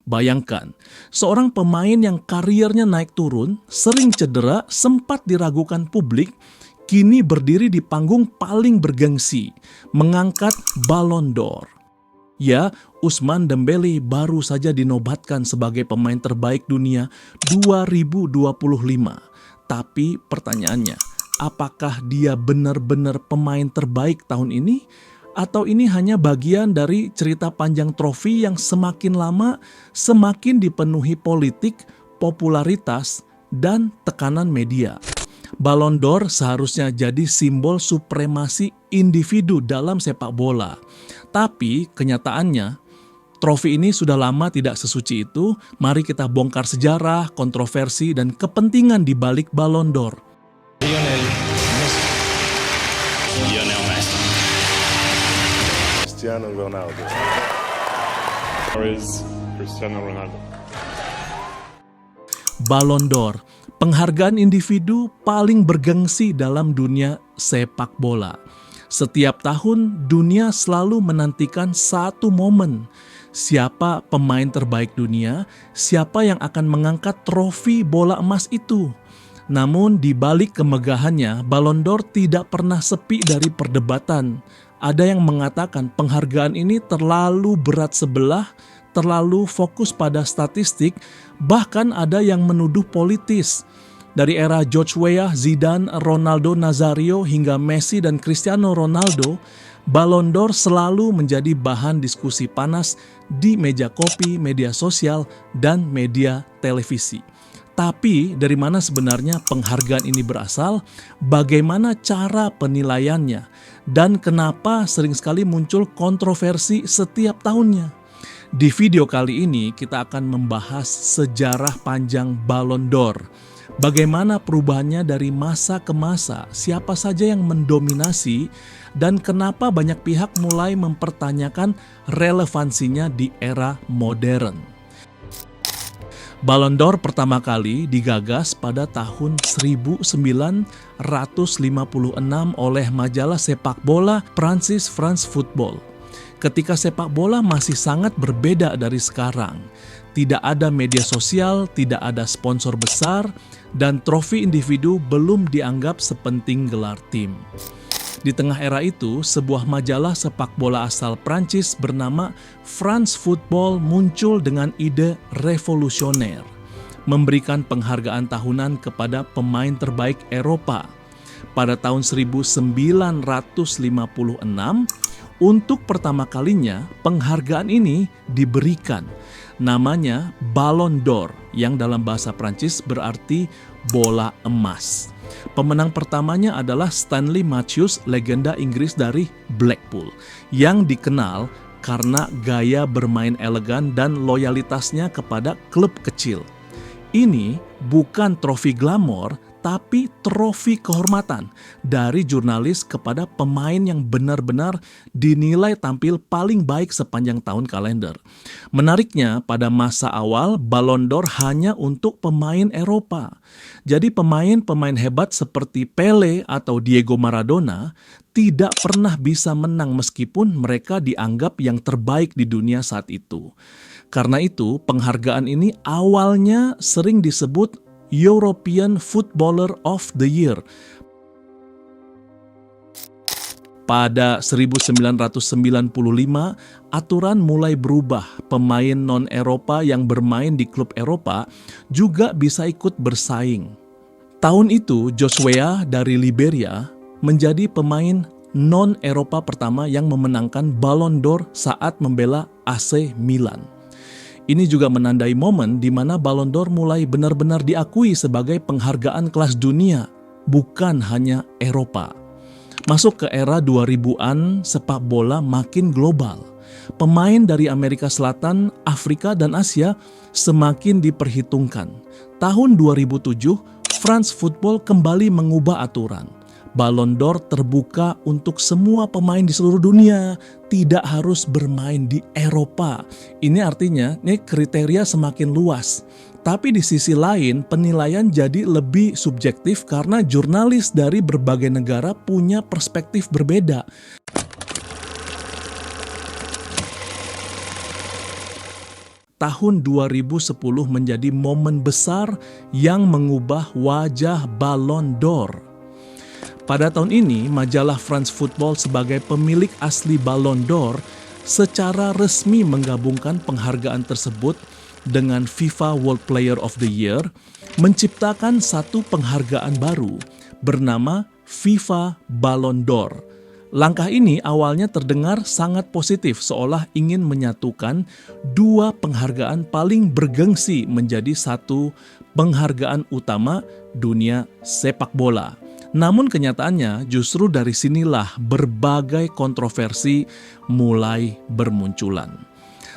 Bayangkan, seorang pemain yang kariernya naik turun, sering cedera, sempat diragukan publik, kini berdiri di panggung paling bergengsi, mengangkat Ballon d'Or. Ya, Ousmane Dembélé baru saja dinobatkan sebagai pemain terbaik dunia 2025. Tapi pertanyaannya, apakah dia benar-benar pemain terbaik tahun ini? Atau ini hanya bagian dari cerita panjang trofi yang semakin lama semakin dipenuhi politik, popularitas, dan tekanan media? Ballon d'Or seharusnya jadi simbol supremasi individu dalam sepak bola. Tapi kenyataannya, trofi ini sudah lama tidak sesuci itu. Mari kita bongkar sejarah, kontroversi, dan kepentingan di balik Ballon d'Or. Lionel Messi. Cristiano Ronaldo. Cristiano Ronaldo. Ballon d'Or, penghargaan individu paling bergengsi dalam dunia sepak bola. Setiap tahun, dunia selalu menantikan satu momen. Siapa pemain terbaik dunia, siapa yang akan mengangkat trofi bola emas itu. Namun di balik kemegahannya, Ballon d'Or tidak pernah sepi dari perdebatan. Ada yang mengatakan penghargaan ini terlalu berat sebelah, terlalu fokus pada statistik, bahkan ada yang menuduh politis. Dari era George Weah, Zidane, Ronaldo Nazario hingga Messi dan Cristiano Ronaldo, Ballon d'Or selalu menjadi bahan diskusi panas di meja kopi, media sosial, dan media televisi. Tapi dari mana sebenarnya penghargaan ini berasal, bagaimana cara penilaiannya, dan kenapa sering sekali muncul kontroversi setiap tahunnya? Di video kali ini kita akan membahas sejarah panjang Ballon d'Or. Bagaimana perubahannya dari masa ke masa, siapa saja yang mendominasi, dan kenapa banyak pihak mulai mempertanyakan relevansinya di era modern. Ballon d'Or pertama kali digagas pada tahun 1956 oleh majalah sepak bola Prancis France Football. Ketika sepak bola masih sangat berbeda dari sekarang. Tidak ada media sosial, tidak ada sponsor besar, dan trofi individu belum dianggap sepenting gelar tim. Di tengah era itu, sebuah majalah sepak bola asal Prancis bernama France Football muncul dengan ide revolusioner, memberikan penghargaan tahunan kepada pemain terbaik Eropa. Pada tahun 1956, untuk pertama kalinya penghargaan ini diberikan. Namanya Ballon d'Or, yang dalam bahasa Prancis berarti bola emas. Pemenang pertamanya adalah Stanley Matthews, legenda Inggris dari Blackpool, yang dikenal karena gaya bermain elegan dan loyalitasnya kepada klub kecil. Ini bukan trofi glamor, tapi trofi kehormatan dari jurnalis kepada pemain yang benar-benar dinilai tampil paling baik sepanjang tahun kalender. Menariknya, pada masa awal Ballon d'Or hanya untuk pemain Eropa. Jadi pemain-pemain hebat seperti Pele atau Diego Maradona tidak pernah bisa menang meskipun mereka dianggap yang terbaik di dunia saat itu. Karena itu, penghargaan ini awalnya sering disebut European Footballer of the Year. Pada 1995, aturan mulai berubah. Pemain non-Eropa yang bermain di klub Eropa juga bisa ikut bersaing. Tahun itu, Joshua dari Liberia menjadi pemain non-Eropa pertama yang memenangkan Ballon d'Or saat membela AC Milan. Ini juga menandai momen di mana Ballon d'Or mulai benar-benar diakui sebagai penghargaan kelas dunia, bukan hanya Eropa. Masuk ke era 2000-an, sepak bola makin global. Pemain dari Amerika Selatan, Afrika, dan Asia semakin diperhitungkan. Tahun 2007, France Football kembali mengubah aturan. Ballon d'Or terbuka untuk semua pemain di seluruh dunia, tidak harus bermain di Eropa. Ini artinya kriteria semakin luas. Tapi di sisi lain, penilaian jadi lebih subjektif karena jurnalis dari berbagai negara punya perspektif berbeda. tahun 2010 menjadi momen besar yang mengubah wajah Ballon d'Or. Pada tahun ini, majalah France Football sebagai pemilik asli Ballon d'Or secara resmi menggabungkan penghargaan tersebut dengan FIFA World Player of the Year, menciptakan satu penghargaan baru bernama FIFA Ballon d'Or. Langkah ini awalnya terdengar sangat positif, seolah ingin menyatukan dua penghargaan paling bergengsi menjadi satu penghargaan utama dunia sepak bola. Namun kenyataannya justru dari sinilah berbagai kontroversi mulai bermunculan.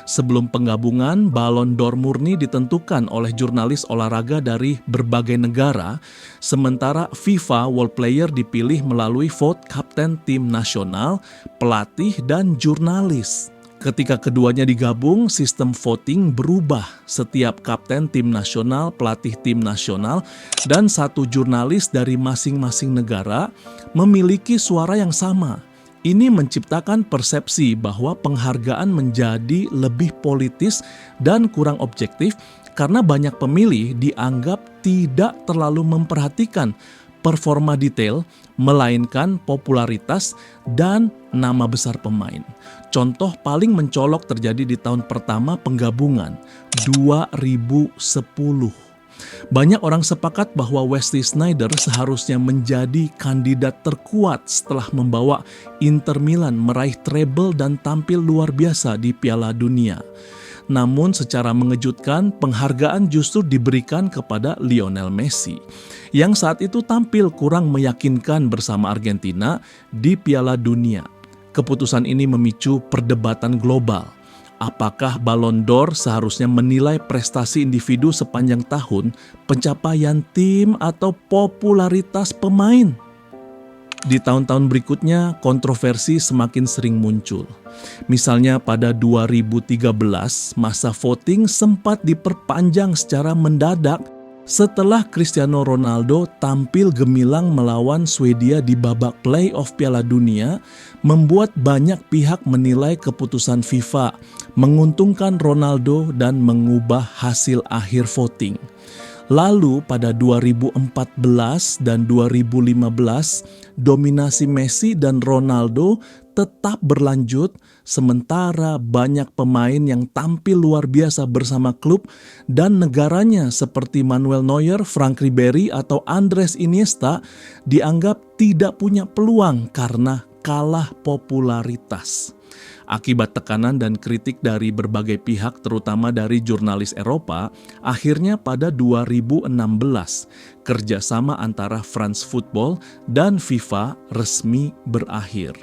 Sebelum penggabungan, Ballon d'Or murni ditentukan oleh jurnalis olahraga dari berbagai negara, sementara FIFA World Player dipilih melalui vote kapten tim nasional, pelatih, dan jurnalis. Ketika keduanya digabung, sistem voting berubah. Setiap kapten tim nasional, pelatih tim nasional, dan satu jurnalis dari masing-masing negara memiliki suara yang sama. Ini menciptakan persepsi bahwa penghargaan menjadi lebih politis dan kurang objektif karena banyak pemilih dianggap tidak terlalu memperhatikan performa detail, melainkan popularitas dan nama besar pemain. Contoh paling mencolok terjadi di tahun pertama penggabungan, 2010. Banyak orang sepakat bahwa Wesley Sneijder seharusnya menjadi kandidat terkuat setelah membawa Inter Milan meraih treble dan tampil luar biasa di Piala Dunia. Namun secara mengejutkan, penghargaan justru diberikan kepada Lionel Messi, yang saat itu tampil kurang meyakinkan bersama Argentina di Piala Dunia. Keputusan ini memicu perdebatan global. Apakah Ballon d'Or seharusnya menilai prestasi individu sepanjang tahun, pencapaian tim, atau popularitas pemain? Di tahun-tahun berikutnya, kontroversi semakin sering muncul. Misalnya pada 2013, masa voting sempat diperpanjang secara mendadak setelah Cristiano Ronaldo tampil gemilang melawan Swedia di babak playoff Piala Dunia, membuat banyak pihak menilai keputusan FIFA menguntungkan Ronaldo dan mengubah hasil akhir voting. Lalu pada 2014 dan 2015, dominasi Messi dan Ronaldo tetap berlanjut, sementara banyak pemain yang tampil luar biasa bersama klub dan negaranya seperti Manuel Neuer, Frank Ribery, atau Andres Iniesta dianggap tidak punya peluang karena kalah popularitas. Akibat tekanan dan kritik dari berbagai pihak, terutama dari jurnalis Eropa, akhirnya pada 2016, kerjasama antara France Football dan FIFA resmi berakhir.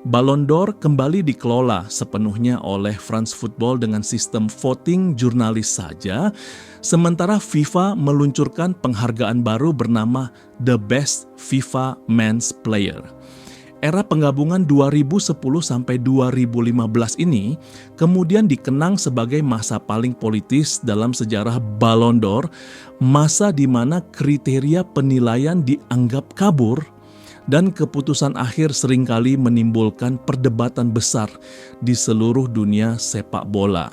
Ballon d'Or kembali dikelola sepenuhnya oleh France Football dengan sistem voting jurnalis saja, sementara FIFA meluncurkan penghargaan baru bernama The Best FIFA Men's Player. Era penggabungan 2010 sampai 2015 ini kemudian dikenang sebagai masa paling politis dalam sejarah Ballon d'Or, masa di mana kriteria penilaian dianggap kabur dan keputusan akhir seringkali menimbulkan perdebatan besar di seluruh dunia sepak bola.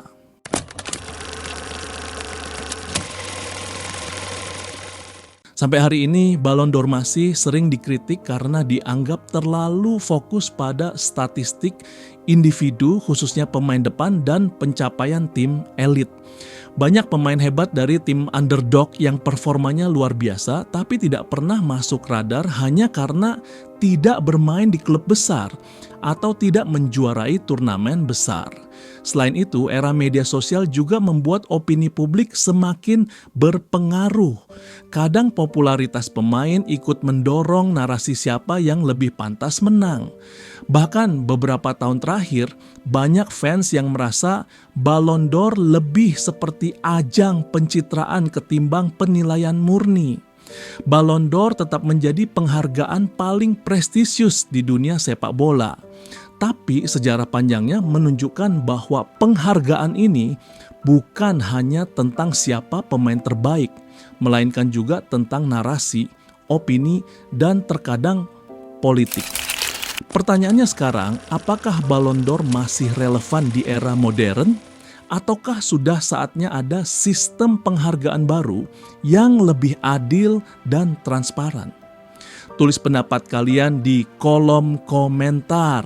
Sampai hari ini, Ballon d'Or masih sering dikritik karena dianggap terlalu fokus pada statistik individu, khususnya pemain depan dan pencapaian tim elit. Banyak pemain hebat dari tim underdog yang performanya luar biasa, tapi tidak pernah masuk radar hanya karena tidak bermain di klub besar atau tidak menjuarai turnamen besar. Selain itu, era media sosial juga membuat opini publik semakin berpengaruh. Kadang popularitas pemain ikut mendorong narasi siapa yang lebih pantas menang. Bahkan beberapa tahun terakhir, banyak fans yang merasa Ballon d'Or lebih seperti ajang pencitraan ketimbang penilaian murni. Ballon d'Or tetap menjadi penghargaan paling prestisius di dunia sepak bola. Tapi sejarah panjangnya menunjukkan bahwa penghargaan ini bukan hanya tentang siapa pemain terbaik, melainkan juga tentang narasi, opini, dan terkadang politik. Pertanyaannya sekarang, apakah Ballon d'Or masih relevan di era modern? Ataukah sudah saatnya ada sistem penghargaan baru yang lebih adil dan transparan? Tulis pendapat kalian di kolom komentar.